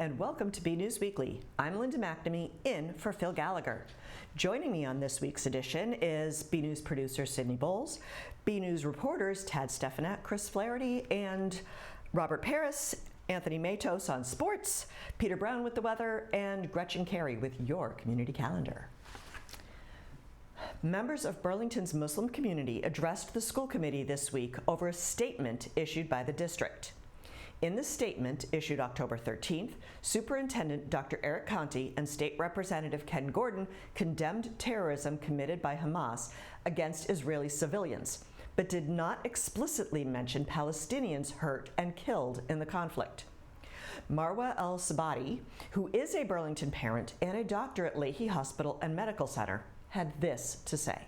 and welcome to BNEWS Weekly. I'm Linda McNamee, in for Phil Gallagher. Joining me on this week's edition is BNews producer Sydney Bowles, BNews reporters Tad Stefanak, Chris Flaherty, and Robert Paris, Anthony Matos on sports, Peter Brown with the weather, and Gretchen Carey with your community calendar. Members of Burlington's Muslim community addressed the school committee this week over a statement issued by the district. In the statement, issued October 13th, Superintendent Dr. Eric Conti and State Representative Ken Gordon condemned terrorism committed by Hamas against Israeli civilians, but did not explicitly mention Palestinians hurt and killed in the conflict. Marwa El-Sabati, who is a Burlington parent and a doctor at Leahy Hospital and Medical Center, had this to say.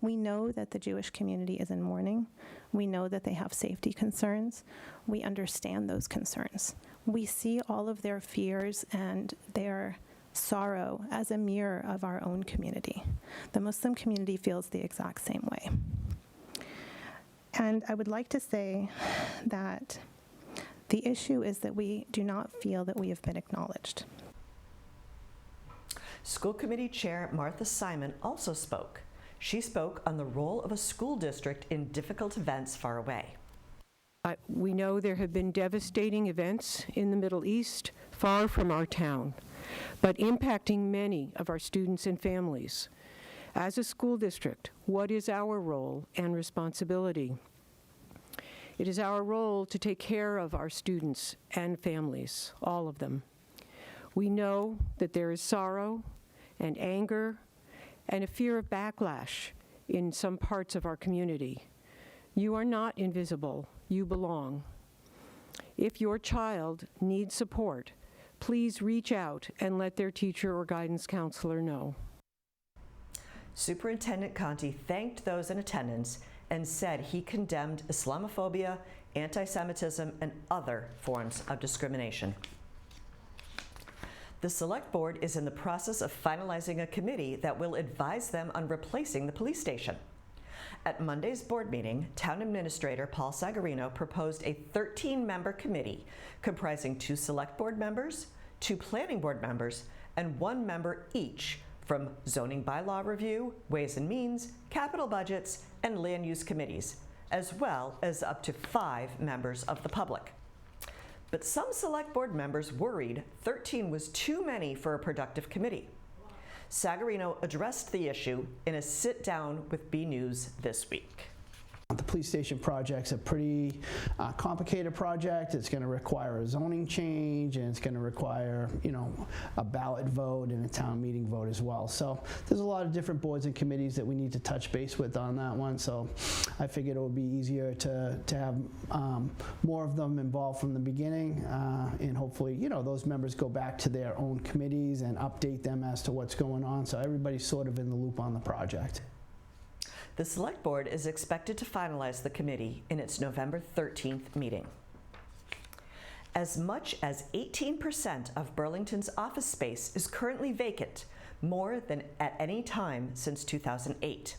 We know that the Jewish community is in mourning. We know that they have safety concerns. We understand those concerns. We see all of their fears and their sorrow as a mirror of our own community. The Muslim community feels the exact same way. And I would like to say that the issue is that we do not feel that we have been acknowledged. School Committee Chair Martha Simon also spoke. She spoke on the role of a school district in difficult events far away. We know there have been devastating events in the Middle East far from our town, but impacting many of our students and families. As a school district, what is our role and responsibility? It is our role to take care of our students and families, all of them. We know that there is sorrow and anger and a fear of backlash in some parts of our community. You are not invisible, you belong. If your child needs support, please reach out and let their teacher or guidance counselor know. Superintendent Conti thanked those in attendance and said he condemned Islamophobia, anti-Semitism, and other forms of discrimination. The Select Board is in the process of finalizing a committee that will advise them on replacing the police station. At Monday's board meeting, Town Administrator Paul Sagarino proposed a 13-member committee comprising 2 Select Board members, 2 Planning Board members, and 1 member each from Zoning Bylaw Review, Ways and Means, Capital Budgets, and Land Use Committees, as well as up to 5 members of the public. But some Select Board members worried 13 was too many for a productive committee. Sagarino addressed the issue in a sit-down with BNews this week. The police station project's a pretty complicated project. It's going to require a zoning change, and it's going to require, a ballot vote and a town meeting vote as well. So there's a lot of different boards and committees that we need to touch base with on that one. So I figured it would be easier to have more of them involved from the beginning, and hopefully, those members go back to their own committees and update them as to what's going on. So everybody's sort of in the loop on the project. The Select Board is expected to finalize the committee in its November 13th meeting. As much as 18% of Burlington's office space is currently vacant, more than at any time since 2008.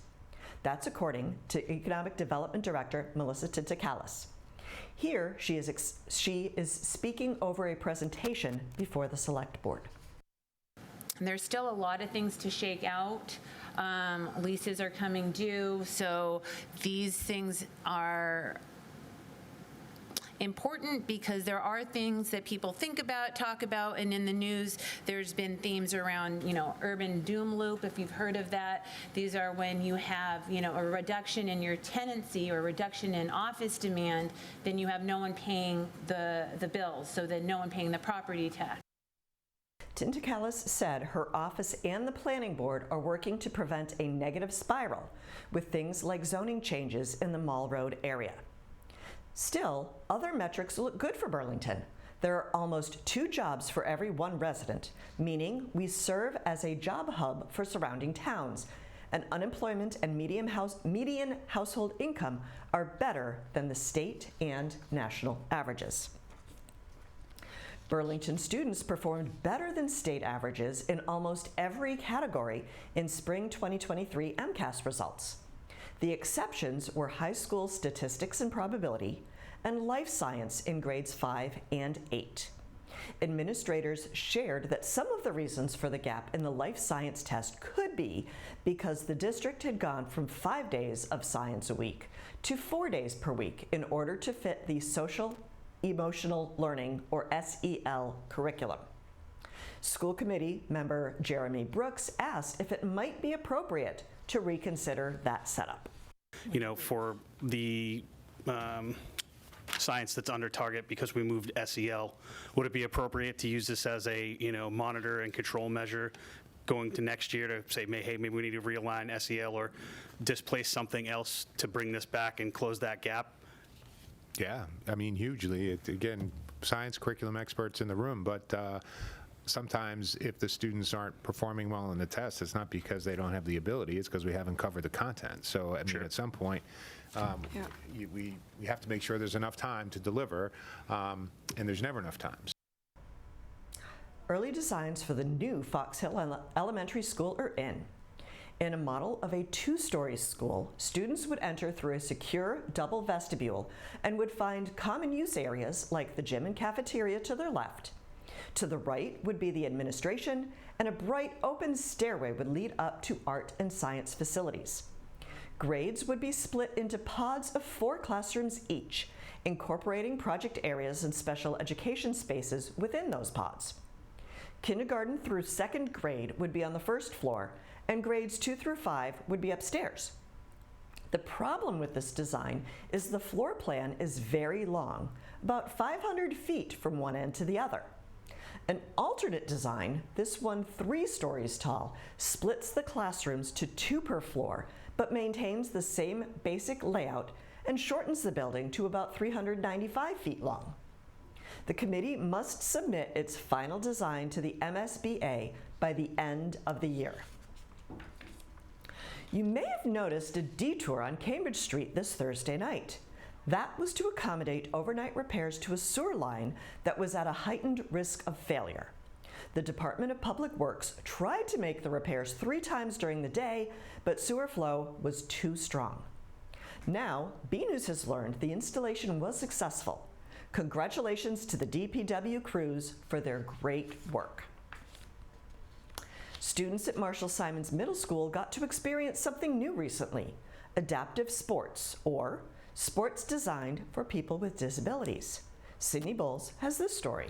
That's according to Economic Development Director Melissa Tintakalis. Here, she is speaking over a presentation before the Select Board. There's still a lot of things to shake out. Leases are coming due, so these things are important because there are things that people think about, talk about, and in the news there's been themes around, urban doom loop, if you've heard of that. These are when you have, a reduction in your tenancy or a reduction in office demand, then you have no one paying the bills, so then no one paying the property tax. Tintakalis said her office and the Planning Board are working to prevent a negative spiral with things like zoning changes in the Mall Road area. Still, other metrics look good for Burlington. There are almost 2 jobs for every 1 resident, meaning we serve as a job hub for surrounding towns, and unemployment and median household income are better than the state and national averages. Burlington students performed better than state averages in almost every category in spring 2023 MCAS results. The exceptions were high school statistics and probability and life science in grades 5 and 8. Administrators shared that some of the reasons for the gap in the life science test could be because the district had gone from 5 days of science a week to 4 days per week in order to fit the social emotional learning, or SEL, curriculum. School committee member Jeremy Brooks asked if it might be appropriate to reconsider that setup. You know, for the science that's under target because we moved SEL, would it be appropriate to use this as a, monitor and control measure going to next year to say, hey, maybe we need to realign SEL or displace something else to bring this back and close that gap? Yeah, I mean, hugely. Again, science curriculum experts in the room, but sometimes if the students aren't performing well in the test, it's not because they don't have the ability, it's because we haven't covered the content. So, I mean, at some point, we have to make sure there's enough time to deliver, and there's never enough time. Early designs for the new Fox Hill Elementary School are in. In a model of a 2-story school, students would enter through a secure double vestibule and would find common use areas like the gym and cafeteria to their left. To the right would be the administration, and a bright open stairway would lead up to art and science facilities. Grades would be split into pods of 4 classrooms each, incorporating project areas and special education spaces within those pods. Kindergarten through 2nd grade would be on the 1st floor, and grades 2 through 5 would be upstairs. The problem with this design is the floor plan is very long, about 500 feet from one end to the other. An alternate design, this one 3 stories tall, splits the classrooms to 2 per floor, but maintains the same basic layout and shortens the building to about 395 feet long. The committee must submit its final design to the MSBA by the end of the year. You may have noticed a detour on Cambridge Street this Thursday night. That was to accommodate overnight repairs to a sewer line that was at a heightened risk of failure. The Department of Public Works tried to make the repairs 3 times during the day, but sewer flow was too strong. Now, BNEWS has learned the installation was successful. Congratulations to the DPW crews for their great work. Students at Marshall Simons Middle School got to experience something new recently: adaptive sports, or sports designed for people with disabilities. Sydney Bowles has this story.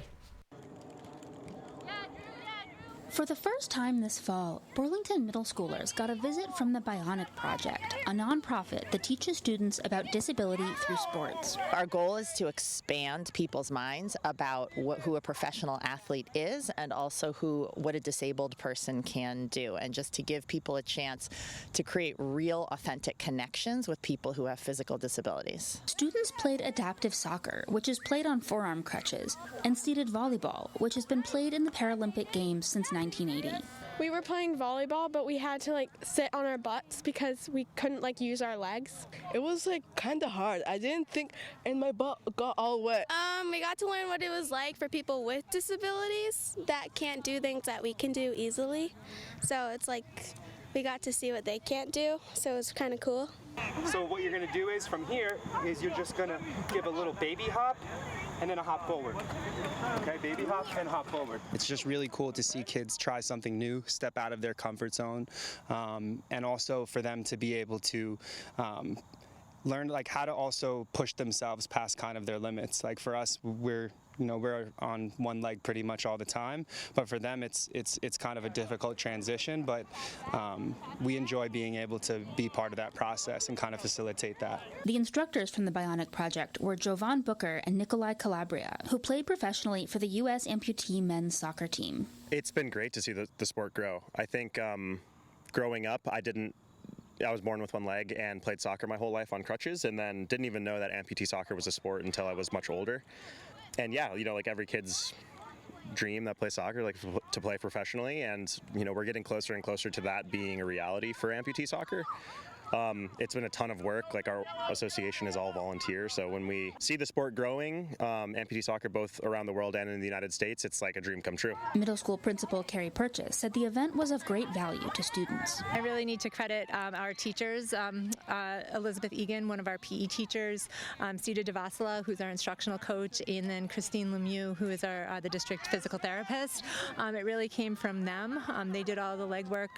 For the first time this fall, Burlington middle schoolers got a visit from the Bionic Project, a nonprofit that teaches students about disability through sports. Our goal is to expand people's minds about who a professional athlete is, and also what a disabled person can do, and just to give people a chance to create real, authentic connections with people who have physical disabilities. Students played adaptive soccer, which is played on forearm crutches, and seated volleyball, which has been played in the Paralympic Games since 1980. We were playing volleyball, but we had to sit on our butts because we couldn't use our legs. It was kind of hard. I didn't think, and my butt got all wet. We got to learn what it was like for people with disabilities that can't do things that we can do easily. So it's we got to see what they can't do, so it was kind of cool. So what you're going to do is, from here, is you're just going to give a little baby hop and then a hop forward. Okay, baby hop and hop forward. It's just really cool to see kids try something new, step out of their comfort zone, and also for them to be able to learn how to also push themselves past kind of their limits. For us, we're on one leg pretty much all the time, but for them it's kind of a difficult transition, but we enjoy being able to be part of that process and kind of facilitate that. The instructors from the Bionic Project were Jovan Booker and Nikolai Calabria, who played professionally for the U.S. amputee men's soccer team. It's been great to see the sport grow. I think growing up, I was born with one leg and played soccer my whole life on crutches, and then didn't even know that amputee soccer was a sport until I was much older. And yeah, every kid's dream that plays soccer, to play professionally, and we're getting closer and closer to that being a reality for amputee soccer. It's been a ton of work. Like, our association is all volunteer, so when we see the sport growing, amputee soccer both around the world and in the United States, it's like a dream come true. Middle school principal Carrie Purchase said the event was of great value to students. I really need to credit our teachers, Elizabeth Egan, one of our PE teachers, Sita Devasala, who's our instructional coach, and then Christine Lemieux, who is the district physical therapist. It really came from them. They did all the legwork,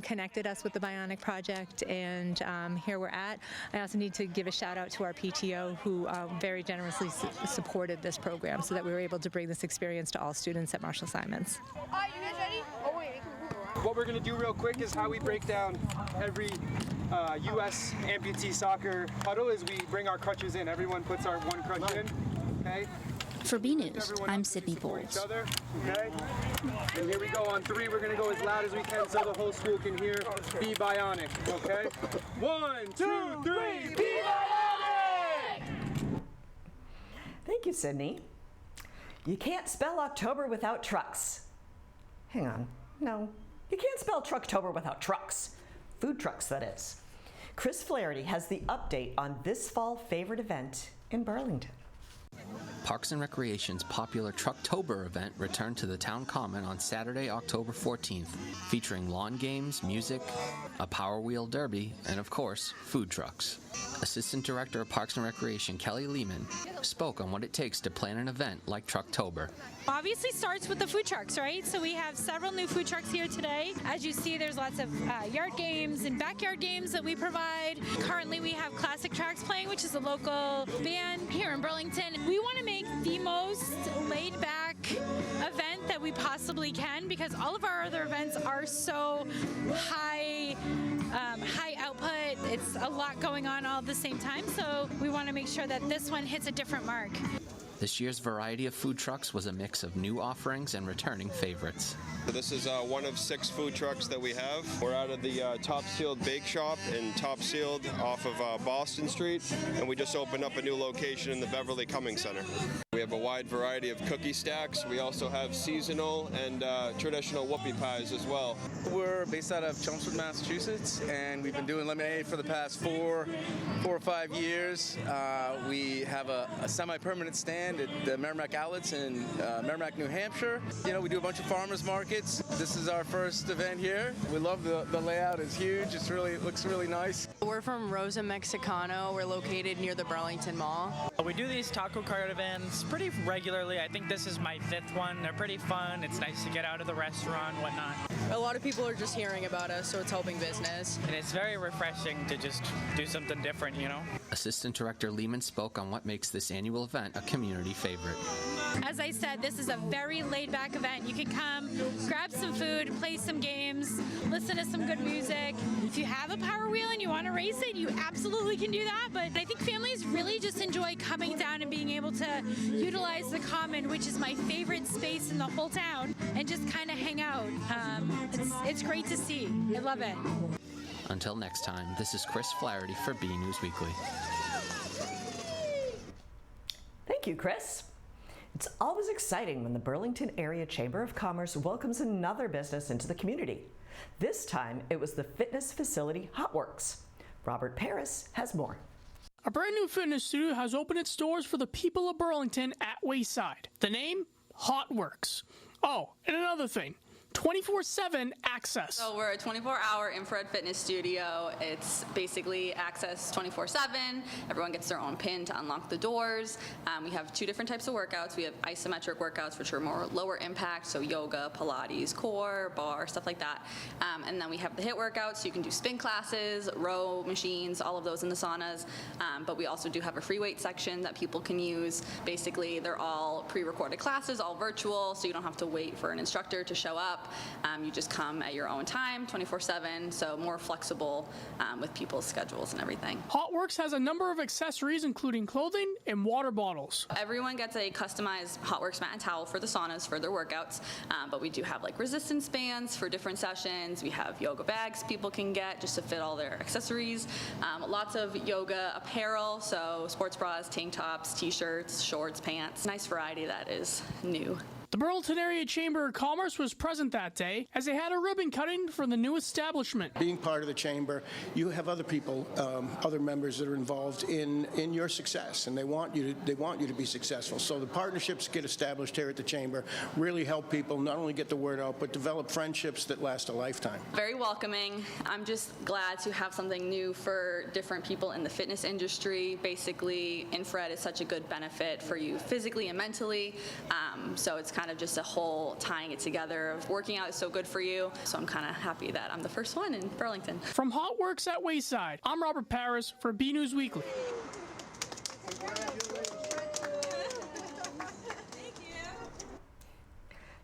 connected us with the Bionic project, and here we're at. I also need to give a shout out to our PTO, who very generously supported this program so that we were able to bring this experience to all students at Marshall Simons. You guys ready? Oh, wait. What we're going to do real quick is how we break down every U.S. amputee soccer huddle is we bring our crutches in. Everyone puts our one crutch in, okay? For BNEWS, I'm Sydney Bowles. Okay? And here we go. On 3, we're going to go as loud as we can so the whole school can hear Be Bionic, okay? 1, 2, 3, Be Bionic! Thank you, Sydney. You can't spell October without trucks. Hang on. No, you can't spell Trucktober without trucks. Food trucks, that is. Chris Flaherty has the update on this fall favorite event in Burlington. Parks and Recreation's popular Trucktober event returned to the Town Common on Saturday, October 14th, featuring lawn games, music, a Power Wheel Derby, and of course, food trucks. Assistant Director of Parks and Recreation Kelly Lehman spoke on what it takes to plan an event like Trucktober. Obviously starts with the food trucks, right? So we have several new food trucks here today. As you see, there's lots of yard games and backyard games that we provide. Currently we have Classic Tracks playing, which is a local band here in Burlington. We want to make the most laid back event that we possibly can, because all of our other events are so high output. It's a lot going on all at the same time, so we want to make sure that this one hits a different mark. This year's variety of food trucks was a mix of new offerings and returning favorites. This is one of 6 food trucks that we have. We're out of the Top Sealed Bake Shop in Top Sealed off of Boston Street, and we just opened up a new location in the Beverly Cummings Center. We have a wide variety of cookie stacks. We also have seasonal and traditional whoopie pies as well. We're based out of Chelmsford, Massachusetts, and we've been doing lemonade for the past 4 or 5 years. We have a semi-permanent stand at the Merrimack Outlets in Merrimack, New Hampshire. You know, we do a bunch of farmers markets. This is our first event here. We love the layout. It's huge. It looks really nice. We're from Rosa Mexicano. We're located near the Burlington Mall. We do these taco cart events pretty regularly. I think this is my 5th one. They're pretty fun. It's nice to get out of the restaurant, whatnot. A lot of people are just hearing about us, so it's helping business. And it's very refreshing to just do something different, you know? Assistant Director Lehman spoke on what makes this annual event a community favorite. As I said, this is a very laid-back event. You can come, grab some food, play some games, listen to some good music. If you have a Power Wheel and you want to race it, you absolutely can do that. But I think families really just enjoy coming down and being able to utilize the Common, which is my favorite space in the whole town, and just kind of hang out. It's great to see. I love it. Until next time, this is Chris Flaherty for BNEWS Weekly. Thank you, Chris. It's always exciting when the Burlington Area Chamber of Commerce welcomes another business into the community. This time, it was the fitness facility HotWorks. Robert Paris has more. A brand new fitness studio has opened its doors for the people of Burlington at Wayside. The name? HotWorks. Oh, and another thing. 24/7 access. So we're a 24-hour infrared fitness studio. It's basically access 24/7. Everyone gets their own pin to unlock the doors. We have 2 different types of workouts. We have isometric workouts, which are more lower impact, so yoga, Pilates, core, bar, stuff like that. And then we have the HIIT workouts, so you can do spin classes, row machines, all of those in the saunas. But we also do have a free weight section that people can use. Basically, they're all pre-recorded classes, all virtual, so you don't have to wait for an instructor to show up. You just come at your own time, 24/7, so more flexible with people's schedules and everything. HotWorks has a number of accessories, including clothing and water bottles. Everyone gets a customized HotWorks mat and towel for the saunas for their workouts, but we do have like resistance bands for different sessions. We have yoga bags people can get just to fit all their accessories. Lots of yoga apparel, so sports bras, tank tops, t-shirts, shorts, pants. Nice variety that is new. The Burlington Area Chamber of Commerce was present that day as they had a ribbon cutting for the new establishment. Being part of the chamber, you have other people, other members that are involved in your success, and they want you to be successful. So the partnerships get established here at the chamber really help people not only get the word out, but develop friendships that last a lifetime. Very welcoming. I'm just glad to have something new for different people in the fitness industry. Basically, infrared is such a good benefit for you physically and mentally. So it's kind of just a whole tying it together of working out is so good for you. So I'm kind of happy that I'm the first one in Burlington. From Hot Works at Wayside, I'm Robert Paris for BNEWS Weekly.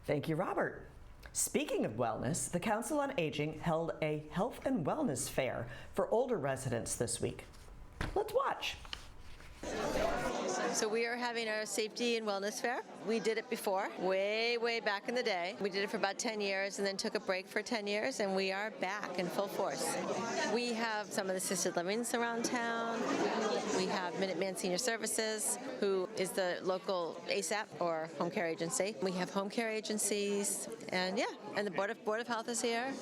Thank you, Robert. Speaking of wellness, the Council on Aging held a health and wellness fair for older residents this week. Let's watch. So we are having our safety and wellness fair. We did it before, way back in the day. We did it for about 10 years and then took a break for 10 years, and we are back in full force. We have some of the assisted livings around town. We have Minuteman Senior Services, who is the local ASAP or home care agency. We have home care agencies, and and the Board of Health is here.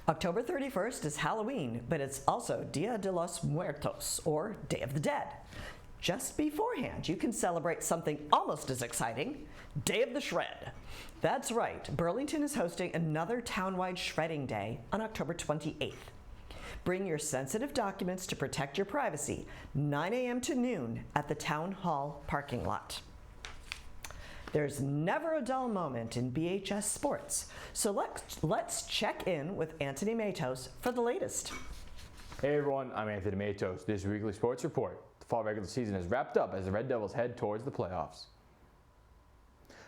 October 31st is Halloween, but it's also Dia de los Muertos, or Day of the Dead. Just beforehand, you can celebrate something almost as exciting, Day of the Shred. That's right, Burlington is hosting another townwide shredding day on October 28th. Bring your sensitive documents to protect your privacy, 9 a.m. to noon at the Town Hall parking lot. There's never a dull moment in BHS sports, so let's check in with Anthony Matos for the latest. Hey everyone, I'm Anthony Matos. This is your weekly sports report. The fall regular season is wrapped up as the Red Devils head towards the playoffs.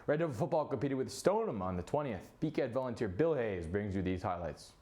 Red Devil football competed with Stoneham on the 20th. BCAT volunteer Bill Hayes brings you these highlights.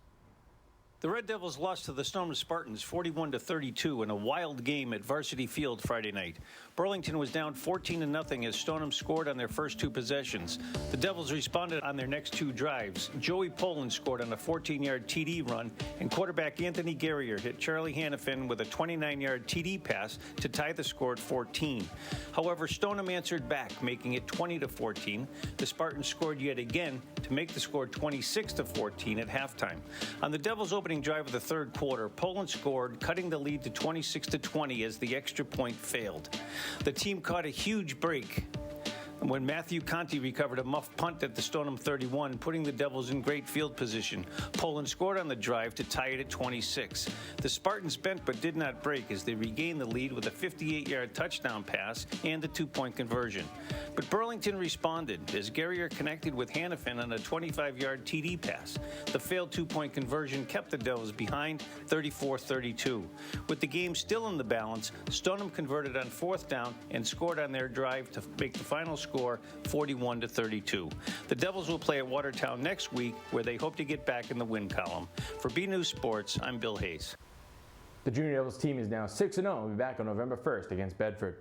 The Red Devils lost to the Stoneham Spartans 41-32 in a wild game at Varsity Field Friday night. Burlington was down 14-0 as Stoneham scored on their first two possessions. The Devils responded on their next two drives. Joey Poland scored on a 14-yard TD run, and quarterback Anthony Guerrier hit Charlie Hannafin with a 29-yard TD pass to tie the score at 14. However, Stoneham answered back, making it 20-14. The Spartans scored yet again to make the score 26-14 at halftime. On the Devils' opening drive of the third quarter, Poland scored, cutting the lead to 26-20 as the extra point failed. The team caught a huge break when Matthew Conti recovered a muff punt at the Stoneham 31, putting the Devils in great field position. Poland scored on the drive to tie it at 26. The Spartans bent but did not break as they regained the lead with a 58-yard touchdown pass and a two-point conversion. But Burlington responded as Guerrier connected with Hannafin on a 25-yard TD pass. The failed two-point conversion kept the Devils behind 34-32. With the game still in the balance, Stoneham converted on fourth down and scored on their drive to make the final score 41-32. The Devils will play at Watertown next week, where they hope to get back in the win column. For BNews Sports, I'm Bill Hayes. The Junior Devils team is now 6-0 and will be back on November 1st against Bedford.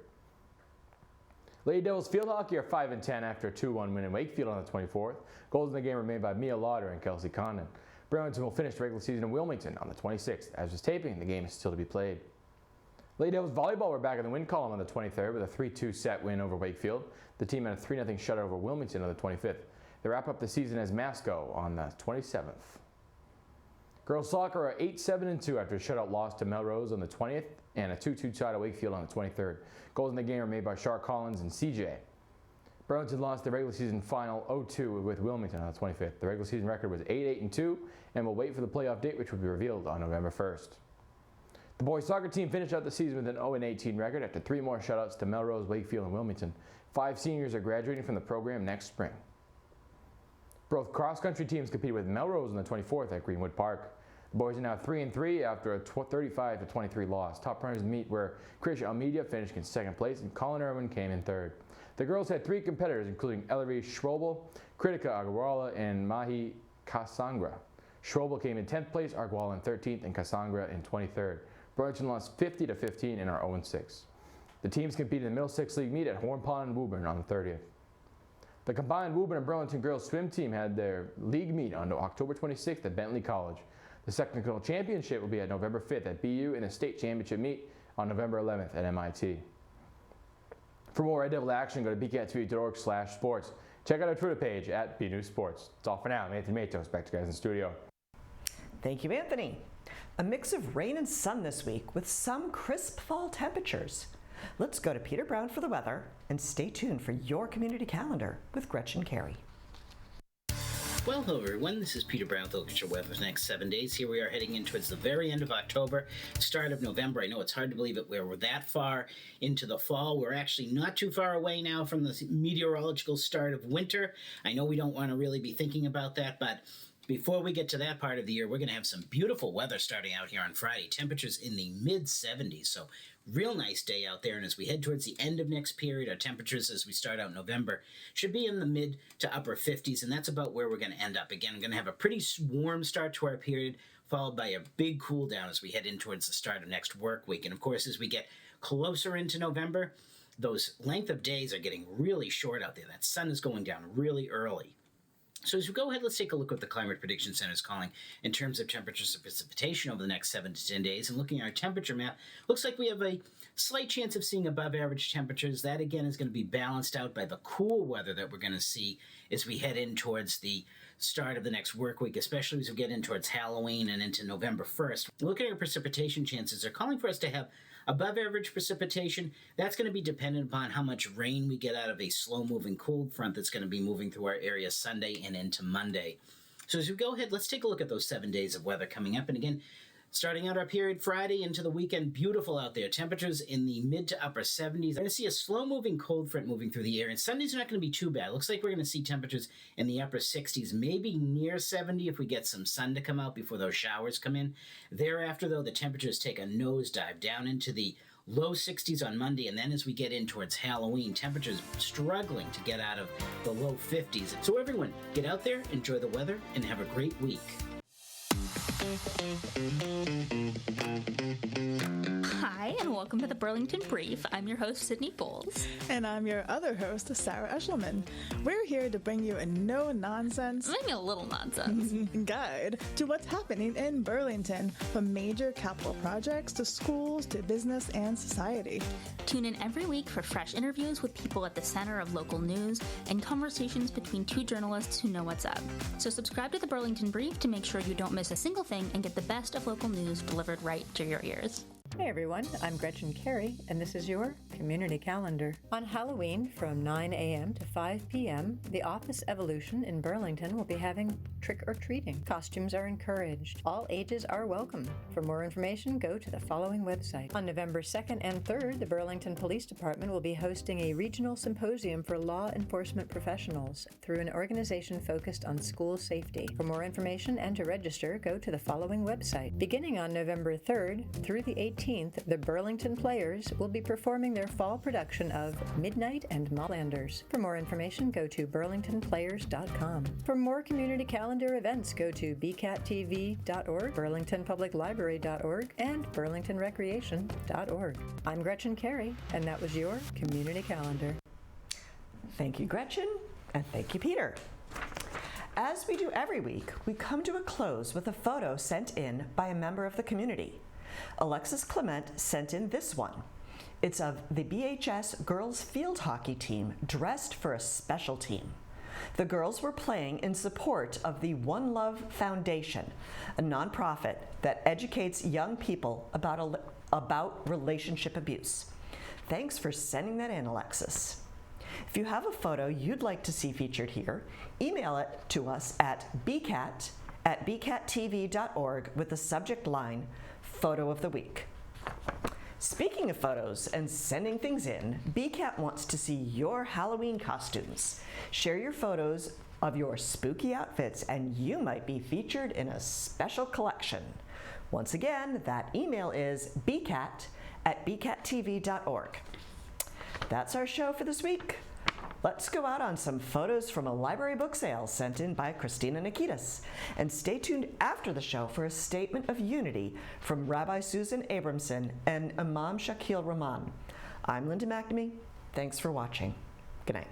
Lady Devils field hockey are 5-10 after a 2-1 win in Wakefield on the 24th. Goals in the game were made by Mia Lauder and Kelsey Condon. Burlington will finish the regular season in Wilmington on the 26th. As was taping, the game is still to be played. Lady Devils volleyball were back in the win column on the 23rd with a 3-2 set win over Wakefield. The team had a 3-0 shutout over Wilmington on the 25th. They wrap up the season as Masco on the 27th. Girls soccer are 8-7-2 after a shutout loss to Melrose on the 20th and a 2-2 tie to Wakefield on the 23rd. Goals in the game were made by Shar Collins and CJ. Burlington lost the regular season final 0-2 with Wilmington on the 25th. The regular season record was 8-8-2 and will wait for the playoff date, which will be revealed on November 1st. The boys soccer team finished out the season with an 0-18 record after 3 more shutouts to Melrose, Wakefield, and Wilmington. 5 seniors are graduating from the program next spring. Both cross-country teams competed with Melrose on the 24th at Greenwood Park. The boys are now 3-3 after a 35-23 loss. Top runners in the meet were Krish Almeida finished in second place and Colin Irwin came in third. The girls had 3 competitors, including Ellery Schroebel, Kritika Agarwala, and Mahi Kasangra. Schroebel came in 10th place, Agarwala in 13th, and Kasangra in 23rd. Burlington lost 50-15 and are 0-6. The teams competed in the Middlesex League meet at Horn Pond and Woburn on the 30th. The combined Woburn and Burlington girls swim team had their league meet on October 26th at Bentley College. The sectional championship will be at November 5th at BU and the state championship meet on November 11th at MIT. For more Red Devil action, go to bcattv.org/sports. Check out our Twitter page at BNEWS Sports. That's all for now. I'm Anthony Matos. Back to you guys in the studio. Thank you, Anthony. A mix of rain and sun this week with some crisp fall temperatures. Let's go to Peter Brown for the weather and stay tuned for your community calendar with Gretchen Carey. Well, hello everyone, this is Peter Brown with Local Weather for the next 7 days. Here we are heading in towards the very end of October, start of November. I know it's hard to believe it, we're that far into the fall. We're actually not too far away now from the meteorological start of winter. I know we don't want to really be thinking about that, but before we get to that part of the year, we're going to have some beautiful weather starting out here on Friday. Temperatures in the mid-70s, so real nice day out there. And as we head towards the end of next period, our temperatures as we start out November should be in the mid to upper 50s, and that's about where we're going to end up. Again, I'm going to have a pretty warm start to our period, followed by a big cool down as we head in towards the start of next work week. And of course, as we get closer into November, those length of days are getting really short out there. That sun is going down really early. So as we go ahead, let's take a look at what the Climate Prediction Center is calling in terms of temperatures and precipitation over the next 7 to 10 days. And looking at our temperature map, looks like we have a slight chance of seeing above average temperatures. That again is going to be balanced out by the cool weather that we're going to see as we head in towards the start of the next work week, especially as we get in towards Halloween and into November 1st. Looking at our precipitation chances, they're calling for us to have above average precipitation. That's going to be dependent upon how much rain we get out of a slow-moving cold front that's going to be moving through our area Sunday and into Monday. So as we go ahead, let's take a look at those 7 days of weather coming up. And again, starting out our period Friday into the weekend, beautiful out there. Temperatures in the mid to upper 70s. We're going to see a slow-moving cold front moving through the air, and Sunday's not going to be too bad. Looks like we're going to see temperatures in the upper 60s, maybe near 70 if we get some sun to come out before those showers come in. Thereafter, though, the temperatures take a nosedive down into the low 60s on Monday, and then as we get in towards Halloween, temperatures struggling to get out of the low 50s. So everyone, get out there, enjoy the weather, and have a great week. Hi, and welcome to the Burlington Brief. I'm your host, Sydney Bowles. And I'm your other host, Sarah Eshelman. We're here to bring you a no-nonsense, maybe a little nonsense, guide to what's happening in Burlington, from major capital projects to schools to business and society. Tune in every week for fresh interviews with people at the center of local news and conversations between two journalists who know what's up. So subscribe to the Burlington Brief to make sure you don't miss a single thing and get the best of local news delivered right to your ears. Hey everyone, I'm Gretchen Carey, and this is your Community Calendar. On Halloween from 9 a.m. to 5 p.m., the Office Evolution in Burlington will be having trick-or-treating. Costumes are encouraged. All ages are welcome. For more information, go to the following website. On November 2nd and 3rd, the Burlington Police Department will be hosting a regional symposium for law enforcement professionals through an organization focused on school safety. For more information and to register, go to the following website. Beginning on November 3rd through the 18th, the Burlington Players will be performing their fall production of Midnight and Molanders. For more information, go to burlingtonplayers.com. For more community calendar events, go to bcattv.org, burlingtonpubliclibrary.org, and burlingtonrecreation.org. I'm Gretchen Carey, and that was your Community Calendar. Thank you, Gretchen, and thank you, Peter. As we do every week, we come to a close with a photo sent in by a member of the community. Alexis Clement sent in this one. It's of the BHS girls field hockey team dressed for a special team. The girls were playing in support of the One Love Foundation, a nonprofit that educates young people about relationship abuse. Thanks for sending that in, Alexis. If you have a photo you'd like to see featured here, email it to us at bcattv.org with the subject line, Photo of the Week. Speaking of photos and sending things in, BCAT wants to see your Halloween costumes. Share your photos of your spooky outfits and you might be featured in a special collection. Once again, that email is bcat@bcattv.org. That's our show for this week. Let's go out on some photos from a library book sale sent in by Christina Nikitas. And stay tuned after the show for a statement of unity from Rabbi Susan Abramson and Imam Shakil Rahman. I'm Linda McNamee. Thanks for watching. Good night.